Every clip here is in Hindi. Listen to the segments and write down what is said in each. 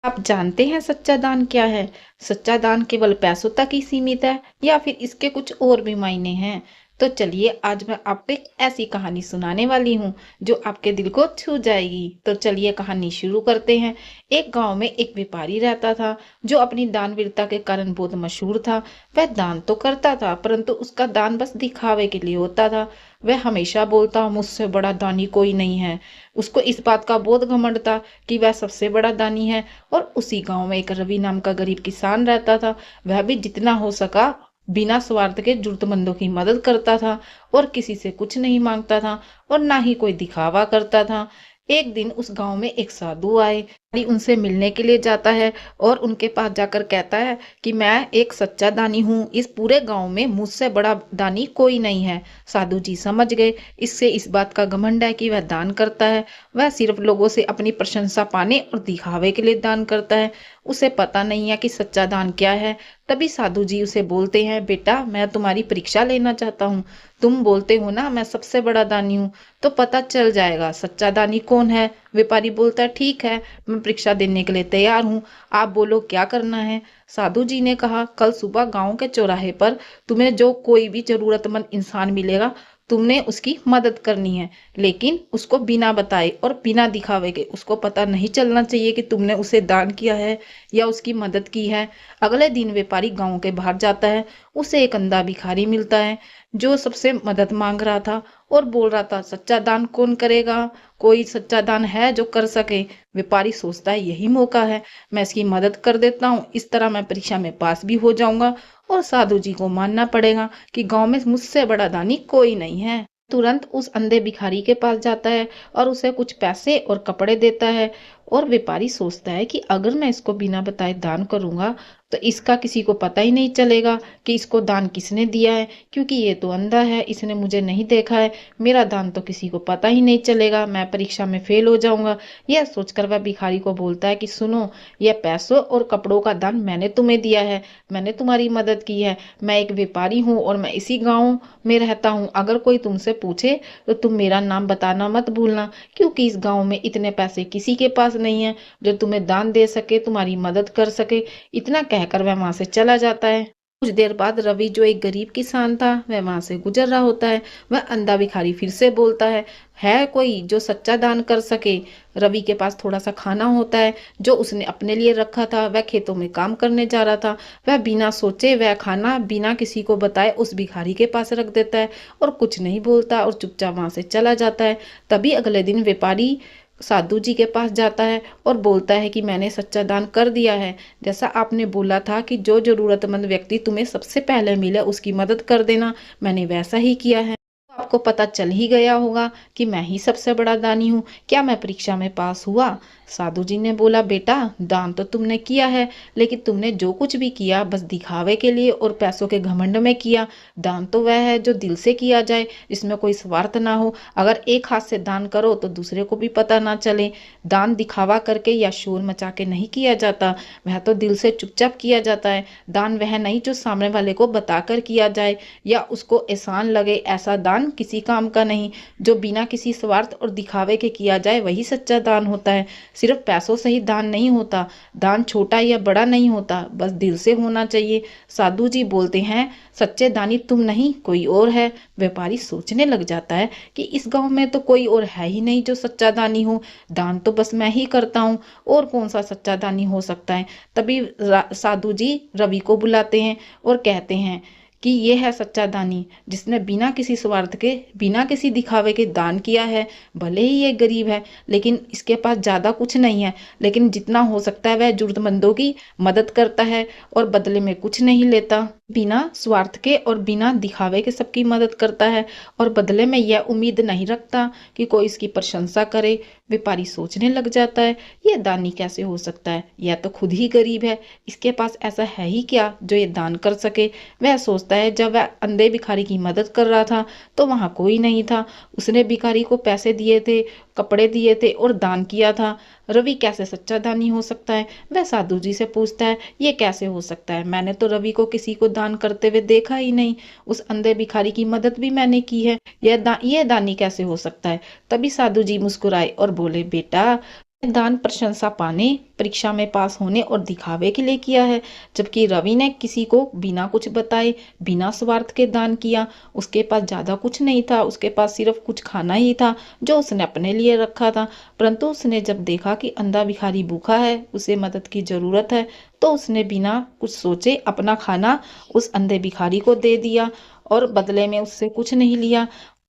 आप जानते हैं सच्चा दान क्या है? सच्चा दान केवल पैसों तक ही सीमित है या फिर इसके कुछ और भी मायने हैं? तो चलिए आज मैं आपको एक ऐसी कहानी सुनाने वाली हूँ जो आपके दिल को छू जाएगी। तो चलिए कहानी शुरू करते हैं। एक गांव में एक व्यापारी रहता था जो अपनी दानवीरता के कारण बहुत मशहूर था। वह दान तो करता था परंतु उसका दान बस दिखावे के लिए होता था। वह हमेशा बोलता मुझसे बड़ा दानी कोई नहीं है। उसको इस बात का बहुत घमंड था कि वह सबसे बड़ा दानी है। और उसी गांव में एक रवि नाम का गरीब किसान रहता था। वह भी जितना हो सका बिना स्वार्थ के जरूरतमंदों की मदद करता था और किसी से कुछ नहीं मांगता था और ना ही कोई दिखावा करता था। एक दिन उस गांव में एक साधु आए। उनसे मिलने के लिए जाता है और उनके पास जाकर कहता है कि मैं एक सच्चा दानी हूँ, इस पूरे गांव में मुझसे बड़ा दानी कोई नहीं है। साधु जी समझ गए इससे इस बात का घमंड है कि वह दान करता है। वह सिर्फ लोगों से अपनी प्रशंसा पाने और दिखावे के लिए दान करता है। उसे पता नहीं है कि सच्चा दान क्या है। तभी साधु जी उसे बोलते हैं, बेटा मैं तुम्हारी परीक्षा लेना चाहता हूँ। तुम बोलते हो ना मैं सबसे बड़ा दानी हूँ, तो पता चल जाएगा सच्चा दानी कौन है। व्यापारी बोलता है, ठीक है मैं परीक्षा देने के लिए तैयार हूँ, आप बोलो क्या करना है। साधु जी ने कहा, कल सुबह गांव के चौराहे पर तुम्हें जो कोई भी जरूरतमंद इंसान मिलेगा तुमने उसकी मदद करनी है, लेकिन उसको बिना बताए और बिना दिखावे के उसको पता नहीं चलना चाहिए कि तुमने उसे दान किया है या उसकी मदद की है। अगले दिन व्यापारी गांव के बाहर जाता है। उसे एक अंधा भिखारी मिलता है जो सबसे मदद मांग रहा था और बोल रहा था, सच्चा दान कौन करेगा? कोई सच्चा दान है जो कर सके? व्यापारी सोचता है यही मौका है, मैं इसकी मदद कर देता हूँ, इस तरह मैं परीक्षा में पास भी हो जाऊंगा और साधु जी को मानना पड़ेगा कि गांव में मुझसे बड़ा दानी कोई नहीं है। तुरंत उस अंधे भिखारी के पास जाता है और उसे कुछ पैसे और कपड़े देता है। और व्यापारी सोचता है कि अगर मैं इसको बिना बताए दान करूंगा तो इसका किसी को पता ही नहीं चलेगा कि इसको दान किसने दिया है, क्योंकि ये तो अंधा है, इसने मुझे नहीं देखा है। मेरा दान तो किसी को पता ही नहीं चलेगा, मैं परीक्षा में फेल हो जाऊंगा। यह सोचकर वह भिखारी को बोलता है कि सुनो, यह पैसों और कपड़ों का दान मैंने तुम्हें दिया है, मैंने तुम्हारी मदद की है। मैं एक व्यापारी हूँ और मैं इसी गाँव में रहता हूँ। अगर कोई तुमसे पूछे तो तुम मेरा नाम बताना मत भूलना, क्योंकि इस गांव में इतने पैसे किसी के पास नहीं है जो तुम्हें दान दे सके, तुम्हारी मदद कर सके। इतना कहकर वह वहां से चला जाता है। कुछ देर बाद रवि जो एक गरीब किसान था वह वहां से गुजर रहा होता है। वह अंधा भिखारी फिर से बोलता है कोई जो सच्चा दान कर सके? रवि के पास थोड़ा सा खाना होता है जो उसने अपने लिए रखा था। वह खेतों में काम करने जा रहा था। वह बिना सोचे वह खाना बिना किसी को बताए उस भिखारी के पास रख देता है और कुछ नहीं बोलता और चुपचाप वहां से चला जाता है। तभी अगले दिन व्यापारी साधु जी के पास जाता है और बोलता है कि मैंने सच्चा दान कर दिया है। जैसा आपने बोला था कि जो जरूरतमंद व्यक्ति तुम्हें सबसे पहले मिले उसकी मदद कर देना, मैंने वैसा ही किया है। तो आपको पता चल ही गया होगा कि मैं ही सबसे बड़ा दानी हूँ। क्या मैं परीक्षा में पास हुआ? साधु जी ने बोला, बेटा दान तो तुमने किया है, लेकिन तुमने जो कुछ भी किया बस दिखावे के लिए और पैसों के घमंड में किया। दान तो वह है जो दिल से किया जाए, जिसमें कोई स्वार्थ ना हो। अगर एक हाथ से दान करो तो दूसरे को भी पता ना चले। दान दिखावा करके या शोर मचा के नहीं किया जाता, वह तो दिल से चुपचाप किया जाता है। दान वह नहीं जो सामने वाले को बताकर किया जाए या उसको एहसान लगे, ऐसा दान किसी काम का नहीं। जो बिना किसी स्वार्थ और दिखावे के किया जाए वही सच्चा दान होता है। सिर्फ पैसों से ही दान नहीं होता, दान छोटा या बड़ा नहीं होता, बस दिल से होना चाहिए। साधु जी बोलते हैं, सच्चे दानी तुम नहीं कोई और है। व्यापारी सोचने लग जाता है कि इस गांव में तो कोई और है ही नहीं जो सच्चा दानी हो, दान तो बस मैं ही करता हूँ, और कौन सा सच्चा दानी हो सकता है। तभी साधु जी रवि को बुलाते हैं और कहते हैं कि ये है सच्चा दानी जिसने बिना किसी स्वार्थ के बिना किसी दिखावे के दान किया है। भले ही ये गरीब है लेकिन इसके पास ज्यादा कुछ नहीं है, लेकिन जितना हो सकता है वह जरूरतमंदों की मदद करता है और बदले में कुछ नहीं लेता। बिना स्वार्थ के और बिना दिखावे के सबकी मदद करता है और बदले में यह उम्मीद नहीं रखता कि कोई इसकी प्रशंसा करे। व्यापारी सोचने लग जाता है, यह दानी कैसे हो सकता है, यह तो खुद ही गरीब है, इसके पास ऐसा है ही क्या जो ये दान कर सके। वह सोचता है जब वह अंधे भिखारी की मदद कर रहा था तो वहां कोई नहीं था, उसने भिखारी को पैसे दिए थे, कपड़े दिए थे और दान किया था। रवि कैसे सच्चा दानी हो सकता है? वह साधु जी से पूछता है, ये कैसे हो सकता है? मैंने तो रवि को किसी को दान करते हुए देखा ही नहीं, उस अंधे भिखारी की मदद भी मैंने की है, यह दानी कैसे हो सकता है? तभी साधु जी मुस्कुराए और बोले, बेटा दान प्रशंसा पाने, परीक्षा में पास होने और दिखावे के लिए किया है, जबकि रवि ने किसी को बिना कुछ बताए, बिना स्वार्थ के दान किया। उसके पास ज्यादा कुछ नहीं था, उसके पास सिर्फ कुछ खाना ही था जो उसने अपने लिए रखा था। परंतु उसने जब देखा कि अंधा भिखारी भूखा है, उसे मदद की जरूरत है, तो उसने बिना कुछ सोचे अपना खाना उस अंधे भिखारी को दे दिया और बदले में उससे कुछ नहीं लिया।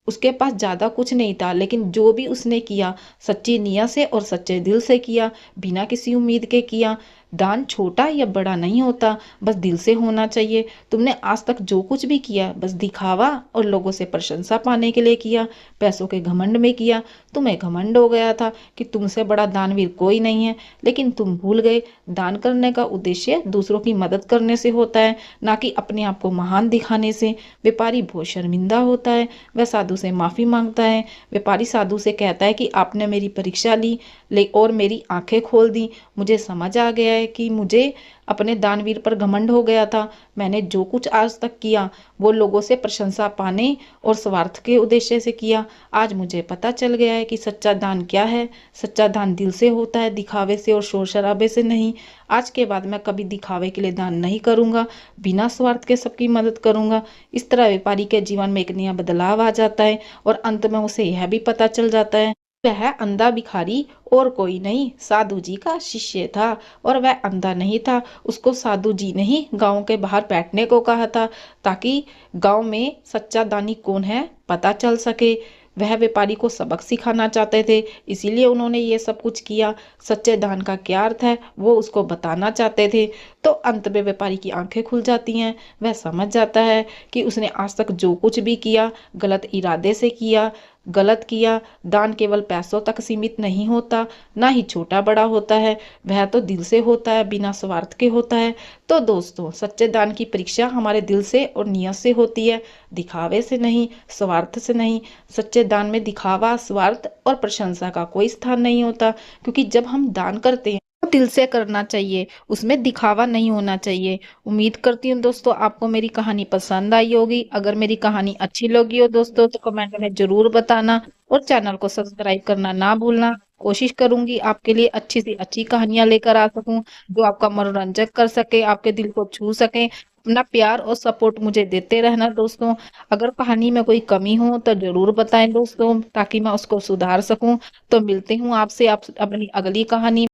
उसके पास ज्यादा कुछ नहीं था, लेकिन जो भी उसने किया सच्ची नियत से और सच्चे दिल से किया, बिना किसी उम्मीद के किया। दान छोटा या बड़ा नहीं होता, बस दिल से होना चाहिए। तुमने आज तक जो कुछ भी किया बस दिखावा और लोगों से प्रशंसा पाने के लिए किया, पैसों के घमंड में किया। तुम्हें घमंड हो गया था कि तुमसे बड़ा दानवीर कोई नहीं है, लेकिन तुम भूल गए दान करने का उद्देश्य दूसरों की मदद करने से होता है, ना कि अपने आप को महान दिखाने से। व्यापारी बहुत शर्मिंदा होता है, वह साधु से माफी मांगता है। व्यापारी साधु से कहता है कि आपने मेरी परीक्षा ली ले और मेरी आंखें खोल दी। मुझे समझ आ गया है कि मुझे अपने दानवीर पर घमंड हो गया था। मैंने जो कुछ आज तक किया वो लोगों से प्रशंसा पाने और स्वार्थ के उद्देश्य से किया। आज मुझे पता चल गया है कि सच्चा दान क्या है। सच्चा दान दिल से होता है, दिखावे से और शोर शराबे से नहीं। आज के बाद मैं कभी दिखावे के लिए दान नहीं करूंगा, बिना स्वार्थ के सबकी मदद करूंगा। इस तरह व्यापारी के जीवन में एक नया बदलाव आ जाता है और अंत में उसे यह भी पता चल जाता है वह अंधा भिखारी और कोई नहीं, साधु जी का शिष्य था। और वह अंधा नहीं था, उसको साधु जी ने ही गांव के बाहर बैठने को कहा था, ताकि गांव में सच्चा दानी कौन है पता चल सके। वह व्यापारी को सबक सिखाना चाहते थे, इसीलिए उन्होंने ये सब कुछ किया। सच्चे दान का क्या अर्थ है वो उसको बताना चाहते थे। तो अंत में व्यापारी की आंखें खुल जाती हैं, वह समझ जाता है कि उसने आज तक जो कुछ भी किया गलत इरादे से किया, गलत किया। दान केवल पैसों तक सीमित नहीं होता, ना ही छोटा बड़ा होता है, वह तो दिल से होता है, बिना स्वार्थ के होता है। तो दोस्तों, सच्चे दान की परीक्षा हमारे दिल से और नियत से होती है, दिखावे से नहीं, स्वार्थ से नहीं। सच्चे दान में दिखावा, स्वार्थ और प्रशंसा का कोई स्थान नहीं होता, क्योंकि जब हम दान करते हैं तो दिल से करना चाहिए, उसमें दिखावा नहीं होना चाहिए। उम्मीद करती हूँ दोस्तों आपको मेरी कहानी पसंद आई होगी। अगर मेरी कहानी अच्छी लगी हो दोस्तों तो कमेंट में जरूर बताना और चैनल को सब्सक्राइब करना ना भूलना। कोशिश करूंगी आपके लिए अच्छी से अच्छी कहानियां लेकर आ सकूं, जो आपका मनोरंजन कर सके, आपके दिल को छू सके। अपना प्यार और सपोर्ट मुझे देते रहना दोस्तों। अगर कहानी में कोई कमी हो तो जरूर बताएं दोस्तों, ताकि मैं उसको सुधार सकूं। तो मिलती हूँ आपसे आप अपनी अगली कहानी